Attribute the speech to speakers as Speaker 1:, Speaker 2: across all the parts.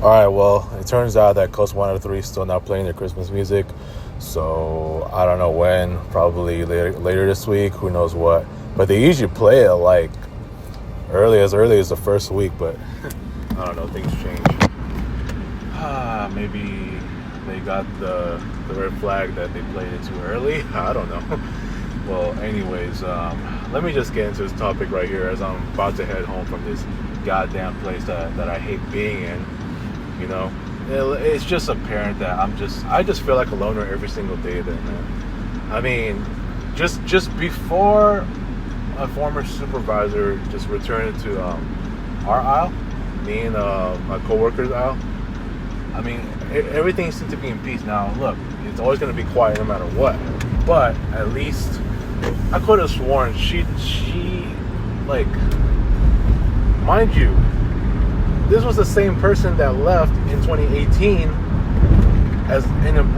Speaker 1: All right, well, it turns out that Coast 103 is still not playing their Christmas music. So I don't know when, probably later this week, who knows what. But they usually play it like early as the first week, but I don't know, things change. Maybe they got the red flag that they played it too early. I don't know. Well, anyways, let me just get into this topic right here as I'm about to head home from this goddamn place that I hate being in. You know, it's just apparent that I just feel like a loner every single day there, man. I mean, just before a former supervisor just returned to our aisle, me and my coworker's aisle. I mean, everything seems to be in peace now. Look, it's always going to be quiet no matter what, but at least I could have sworn she like, mind you, this was the same person that left in 2018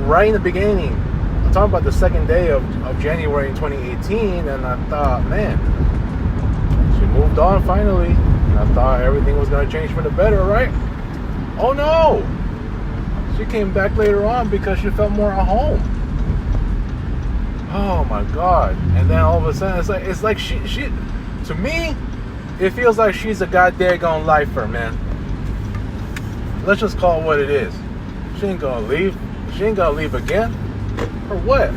Speaker 1: right in the beginning. I'm talking about the second day of January in 2018, and I thought, man, she moved on finally. And I thought everything was going to change for the better, right? Oh no! She came back later on because she felt more at home. Oh my God. And then all of a sudden, it's like she to me, it feels like she's a goddamn lifer, man. Let's just call it what it is. She ain't gonna leave. She ain't gonna leave again. For what?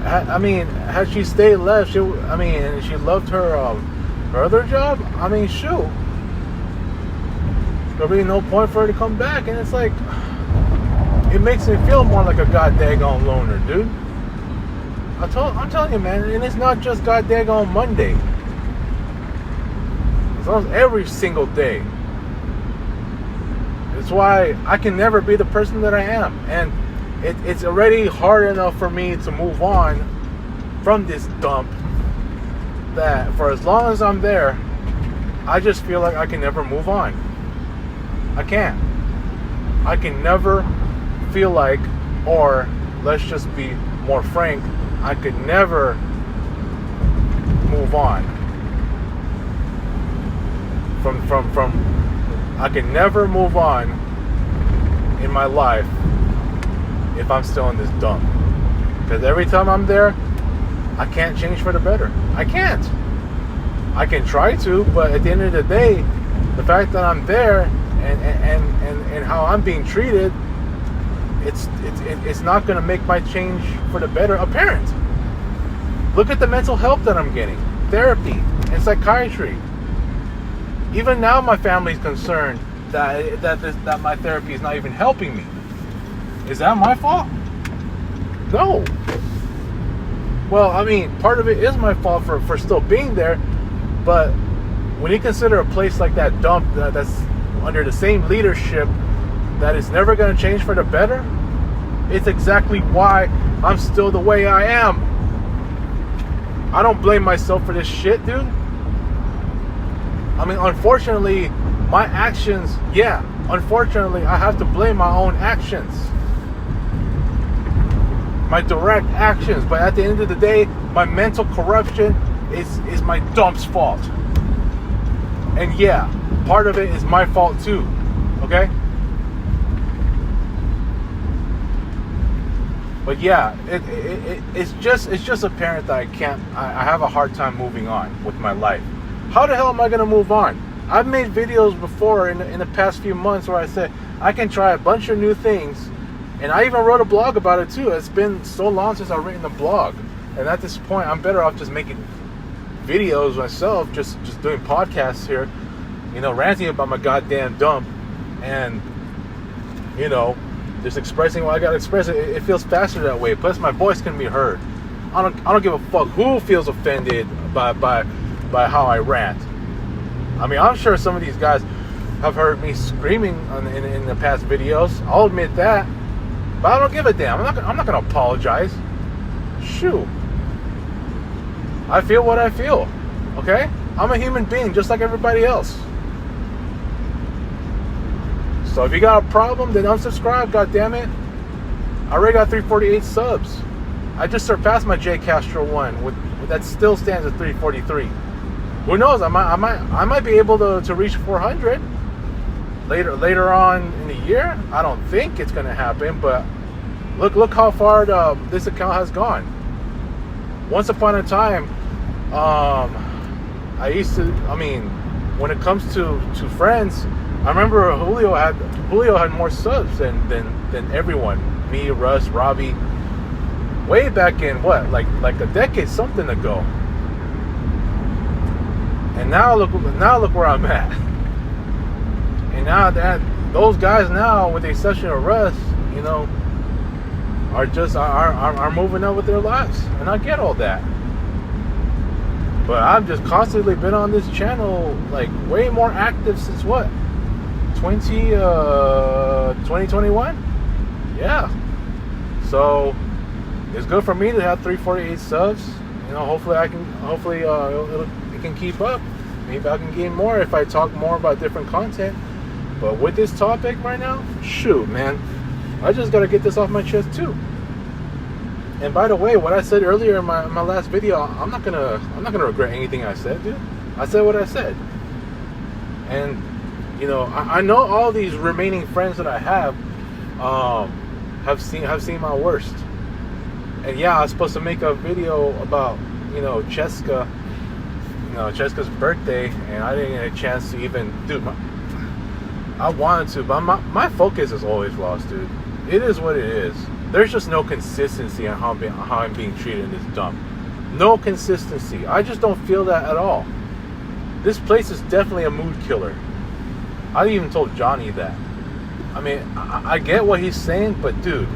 Speaker 1: I mean, had she stayed left, and she loved her other job, I mean, shoot. There'll be no point for her to come back. And it's like, it makes me feel more like a goddamn loner, dude. I'm telling you, man, and it's not just goddamn Monday. It's almost every single day. That's why I can never be the person that I am. And it's already hard enough for me to move on from this dump that for as long as I'm there, I just feel like I can never move on. I can't. I can never feel like, or let's just be more frank, I could never move on from I can never move on in my life if I'm still in this dump. Because every time I'm there, I can't change for the better. I can't. I can try to, but at the end of the day, the fact that I'm there and how I'm being treated, it's not going to make my change for the better apparent. Look at the mental help that I'm getting, therapy and psychiatry. Even now, my family's concerned that my therapy is not even helping me. Is that my fault? No. Well, I mean, part of it is my fault for still being there, but when you consider a place like that dump that's under the same leadership that is never going to change for the better, it's exactly why I'm still the way I am. I don't blame myself for this shit, dude. I mean, unfortunately, my actions, unfortunately, I have to blame my own actions. My direct actions. But at the end of the day, my mental corruption is my dump's fault. And yeah, part of it is my fault too. Okay? But yeah, it's just apparent that I have a hard time moving on with my life. How the hell am I going to move on? I've made videos before in the past few months where I said I can try a bunch of new things. And I even wrote a blog about it too. It's been so long since I've written a blog. And at this point, I'm better off just making videos myself, just doing podcasts here, ranting about my goddamn dump and, just expressing what I got to express. It feels faster that way. Plus, my voice can be heard. I don't give a fuck who feels offended by how I rant. I mean, I'm sure some of these guys have heard me screaming in the past videos. I'll admit that, but I don't give a damn. I'm not gonna apologize. Shoot, I feel what I feel. Okay, I'm a human being just like everybody else. So if you got a problem, then unsubscribe. God damn it! I already got 348 subs. I just surpassed my J Castro one with that still stands at 343. Who knows? I might be able to reach 400. later on in the year. I don't think it's gonna happen, but look how far this account has gone. Once upon a time, when it comes to friends, I remember Julio had more subs than everyone. Me, Russ, Robbie, way back in like a decade something ago. And now look where I'm at. And now that those guys now, with the exception of Russ, you know, are moving on with their lives, and I get all that. But I've just constantly been on this channel, like way more active since what? 2021? Yeah. So it's good for me to have 348 subs. You know, hopefully it can keep up. Maybe I can gain more if I talk more about different content. But with this topic right now, shoot, man, I just gotta get this off my chest too. And by the way, what I said earlier in my last video, I'm not gonna regret anything I said, dude. I said what I said. And you know, I know all these remaining friends that I have seen my worst. And yeah, I was supposed to make a video about, you know, Cheska's birthday, and I didn't get a chance to even do I wanted to, but my focus is always lost, dude. It is what it is. There's just no consistency on how I'm being treated in this dump. No consistency. I just don't feel that at all. This place is definitely a mood killer. I even told Johnny that. I mean, I get what he's saying, but dude,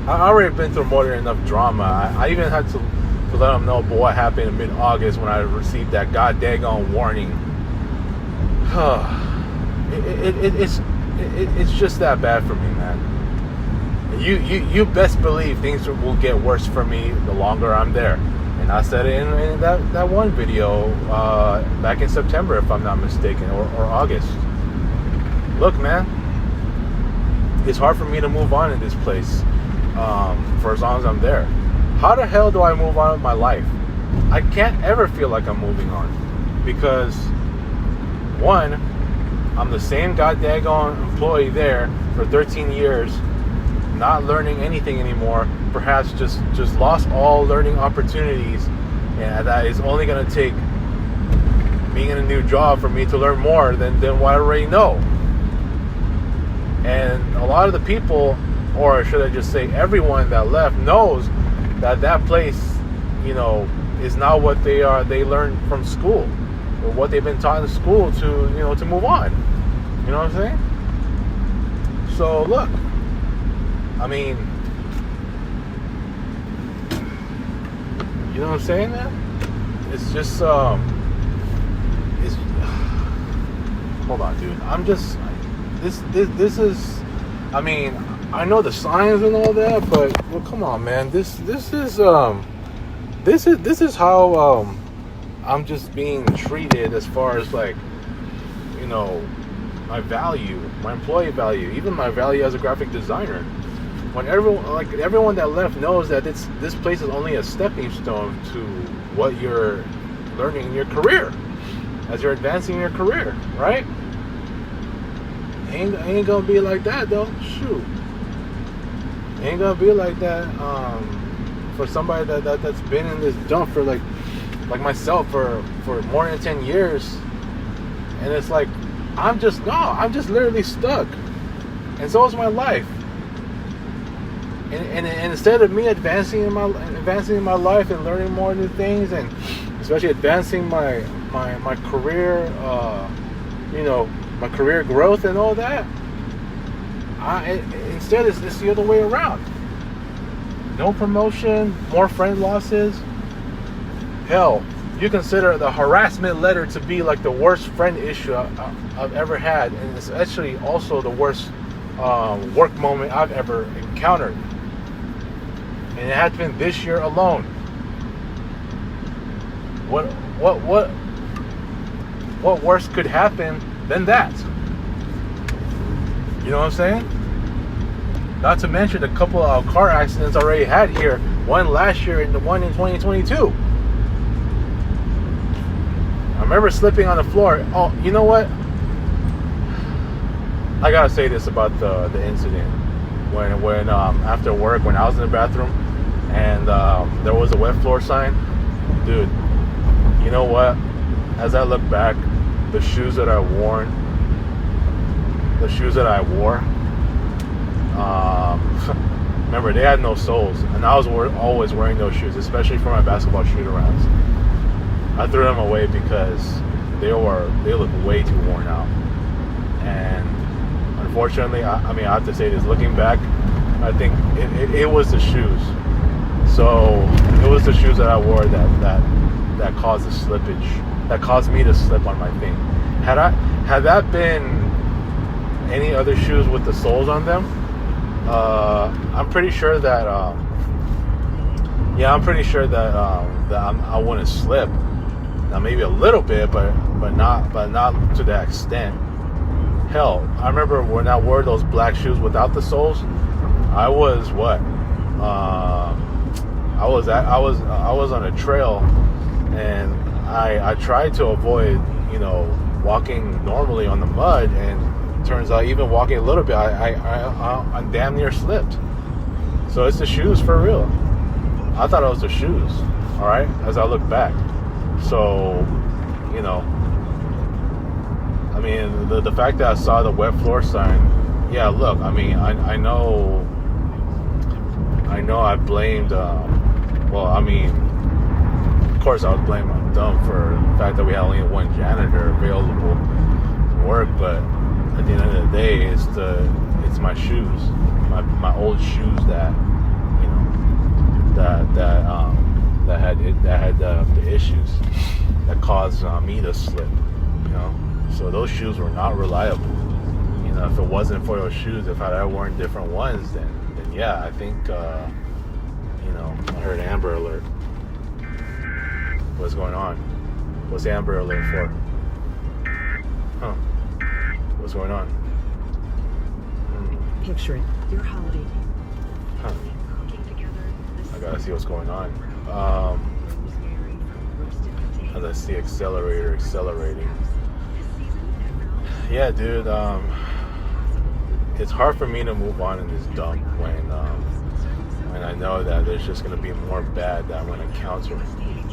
Speaker 1: I already been through more than enough drama. I even had to let him know what happened in mid-August when I received that goddamn warning. It's just that bad for me, man. You best believe things will get worse for me the longer I'm there. And I said it in that one video back in September, if I'm not mistaken, or August. Look, man, it's hard for me to move on in this place for as long as I'm there. How the hell do I move on with my life? I can't ever feel like I'm moving on, because one, I'm the same goddamn employee there for 13 years, not learning anything anymore, perhaps just lost all learning opportunities, and that is only going to take being in a new job for me to learn more than what I already know. And a lot of the people, or should I just say everyone that left, knows that place, you know, is not what they learned from school, or what they've been taught in school to move on. You know what I'm saying? So look, I mean, you know what I'm saying, man? It's just it's hold on, dude. I'm just this is, I mean, I know the signs and all that, but well, come on, man. This is how I'm just being treated, as far as, like, you know, my value, my employee value, even my value as a graphic designer. When everyone that left knows that this place is only a stepping stone to what you're learning in your career, as you're advancing your career, right? Ain't gonna be like that, though. Shoot, ain't gonna be like that for somebody that's been in this dump for like myself for more than 10 years, and it's like I'm just literally stuck, and so is my life. And instead of me advancing in my life and learning more new things, and especially advancing my career, my career growth and all that, instead it's the other way around. No promotion, more friend losses. Hell, you consider the harassment letter to be like the worst friend issue I've ever had, and it's actually also the worst work moment I've ever encountered. And it has been this year alone. What worse could happen than that? You know what I'm saying? Not to mention the couple of car accidents I already had here. One last year and the one in 2022. I remember slipping on the floor. Oh, you know what? I gotta say this about the incident when after work when I was in the bathroom and there was a wet floor sign, dude. You know what? As I look back, the shoes that I wore, remember they had no soles, and I was always wearing those shoes, especially for my basketball shoot-arounds. I threw them away because they looked way too worn out, and unfortunately, I have to say this. Looking back, I think it was the shoes. So it was the shoes that I wore that caused the slippage, that caused me to slip on my thing. Had that been any other shoes with the soles on them, I'm pretty sure that I wouldn't slip. Now maybe a little bit, but not to that extent. Hell, I remember when I wore those black shoes without the soles, I was what? I was on a trail, and I tried to avoid, walking normally on the mud, and turns out even walking a little bit, I damn near slipped. So it's the shoes for real. I thought it was the shoes. All right, as I look back. So, the fact that I saw the wet floor sign, yeah, look, I know I blamed, of course I was blaming Dump for the fact that we had only one janitor available to work, but at the end of the day, it's my shoes, my old shoes that had the issues that caused me to slip, So those shoes were not reliable. If it wasn't for those shoes, if I had worn different ones, then yeah, I think, I heard Amber Alert. What's going on? What's Amber Alert for? Huh? What's going on?
Speaker 2: Picturing your holiday.
Speaker 1: Huh. I gotta see what's going on. As I see accelerator accelerating. Yeah, dude. It's hard for me to move on in this dump when I know that there's just gonna be more bad that I'm gonna encounter.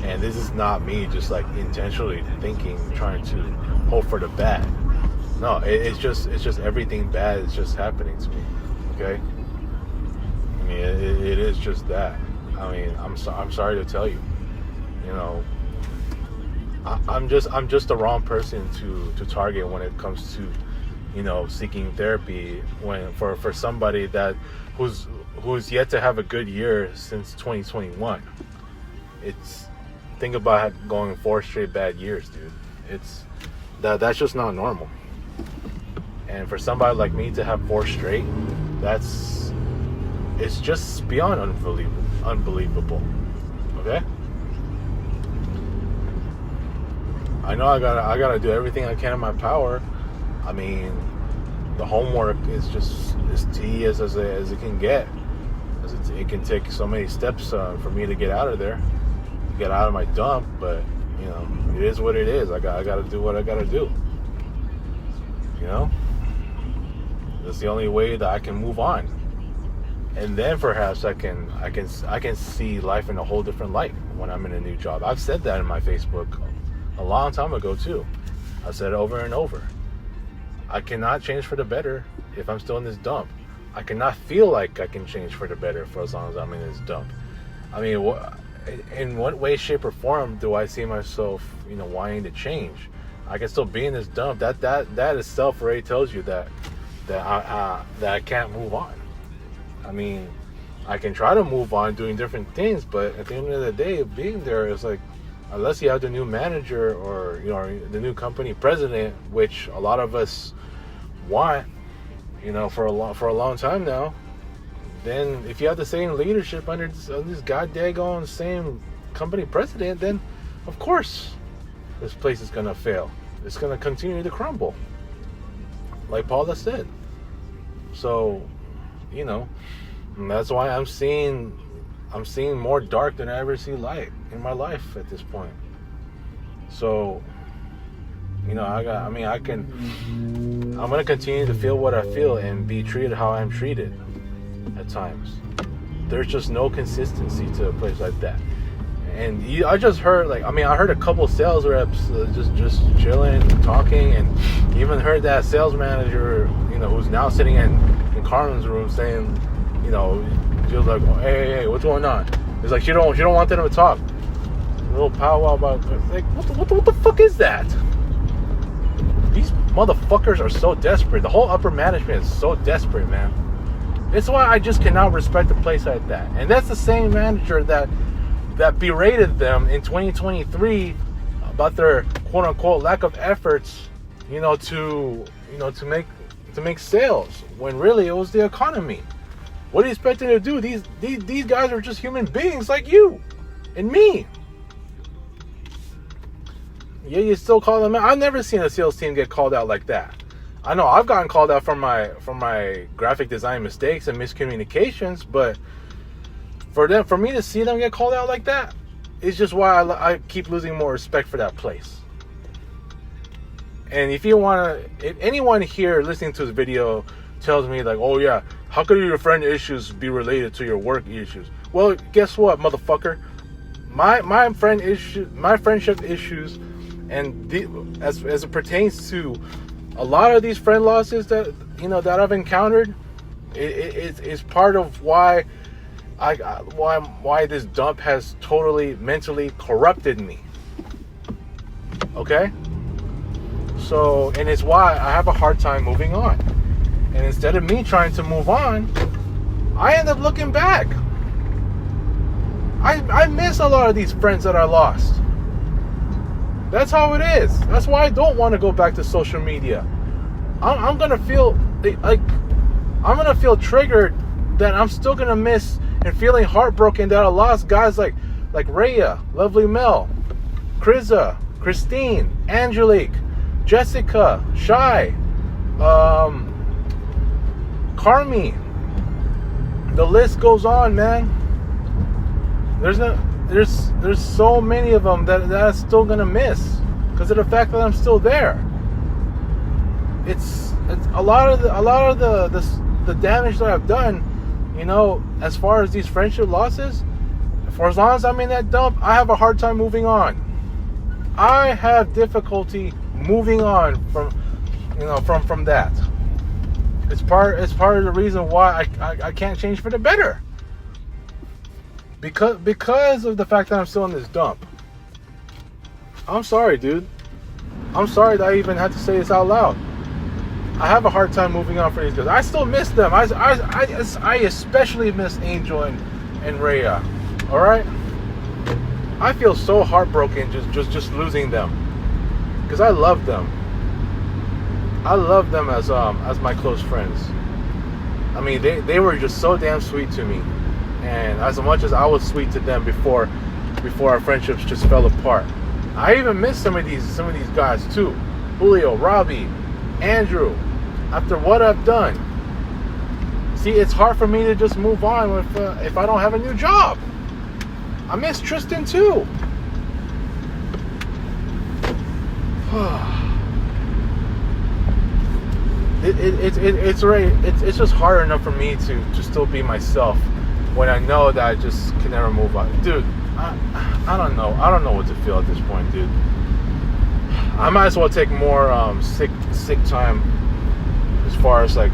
Speaker 1: And this is not me just like intentionally trying to hope for the bad. No, it's just everything bad is just happening to me. Okay. It is just that. I'm sorry to tell you. I'm just the wrong person to target when it comes to, seeking therapy for somebody who's yet to have a good year since 2021. Think about going 4 straight bad years, dude. That's just not normal. And for somebody like me to have 4 straight, it's just beyond unbelievable. Okay? I know I gotta do everything I can in my power. The homework is just as tedious as it can get. It can take so many steps for me to get out of there, get out of my dump. But it is what it is. I gotta do what I gotta do. That's the only way that I can move on. And then perhaps I can see life in a whole different light when I'm in a new job. I've said that in my Facebook a long time ago too. I said it over and over. I cannot change for the better if I'm still in this dump. I cannot feel like I can change for the better for as long as I'm in this dump. In what way, shape, or form do I see myself, wanting to change? I can still be in this dump. That itself already tells you that I can't move on. I can try to move on doing different things, but at the end of the day, being there is like, unless you have the new manager or the new company president, which a lot of us want, for a long time now, then if you have the same leadership under this goddamn same company president, then of course this place is gonna fail. It's gonna continue to crumble, like Paula said. So, and that's why I'm seeing more dark than I ever see light in my life at this point. So, I'm gonna continue to feel what I feel and be treated how I'm treated at times. There's just no consistency to a place like that. And I just heard, I heard a couple sales reps just chilling, talking, and even heard that sales manager, who's now sitting in Carmen's room saying, she was like, hey, what's going on? It's like she don't want them to talk. A little powwow about, like, what the fuck is that? These motherfuckers are so desperate. The whole upper management is so desperate, man. It's why I just cannot respect a place like that. And that's the same manager that berated them in 2023 about their quote unquote lack of efforts, to make sales, when really it was the economy. What are you expecting to do? These guys are just human beings like you and me. Yeah, you still call them out. I've never seen a sales team get called out like that. I know I've gotten called out for my graphic design mistakes and miscommunications, but for me to see them get called out like that, is just why I keep losing more respect for that place. And if anyone here listening to this video tells me like, oh yeah, how could your friend issues be related to your work issues? Well, guess what, motherfucker? My friendship issues, and as it pertains to a lot of these friend losses that I've encountered, it's part of why this dump has totally mentally corrupted me. Okay? So, and it's why I have a hard time moving on. And instead of me trying to move on, I end up looking back. I miss a lot of these friends that I lost. That's how it is. That's why I don't want to go back to social media. I'm gonna feel triggered that I'm still gonna miss and feeling heartbroken that I lost guys like Rhea, Lovely Mel, Kriza, Christine, Angelique, Jessica, Shy, Carmi. The list goes on, man. There's so many of them that I'm still gonna miss because of the fact that I'm still there. It's a lot of the damage that I've done, as far as these friendship losses. For as long as I'm in that dump, I have a hard time moving on. I have difficulty moving on from that. It's part of the reason why I can't change for the better. Because of the fact that I'm still in this dump. I'm sorry, dude. I'm sorry that I even had to say this out loud. I have a hard time moving on for these guys. I still miss them. I especially miss Angel and Rhea. All right. I feel so heartbroken just losing them because I love them. I love them as my close friends. I mean, they were just so damn sweet to me, and as much as I was sweet to them before our friendships just fell apart. I even miss some of these guys too. Julio, Robbie, Andrew. After what I've done, see, it's hard for me to just move on if I don't have a new job. I miss Tristan too. It's just hard enough for me to still be myself when I know that I just can never move on. Dude, I don't know. I don't know what to feel at this point, dude. I might as well take more sick time as far as like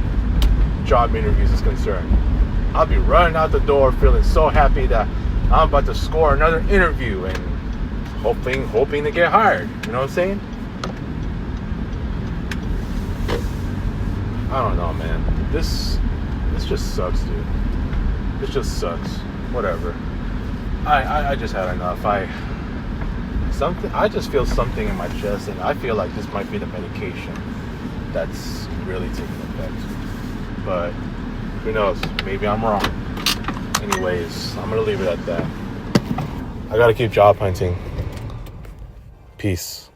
Speaker 1: job interviews is concerned. I'll be running out the door feeling so happy that I'm about to score another interview and hoping to get hired. You know what I'm saying? I don't know, man. This just sucks, dude. This just sucks. Whatever. I just had enough. I just feel something in my chest, and I feel like this might be the medication that's really taking effect. But who knows? Maybe I'm wrong. Anyways, I'm gonna leave it at that. I gotta keep job hunting. Peace.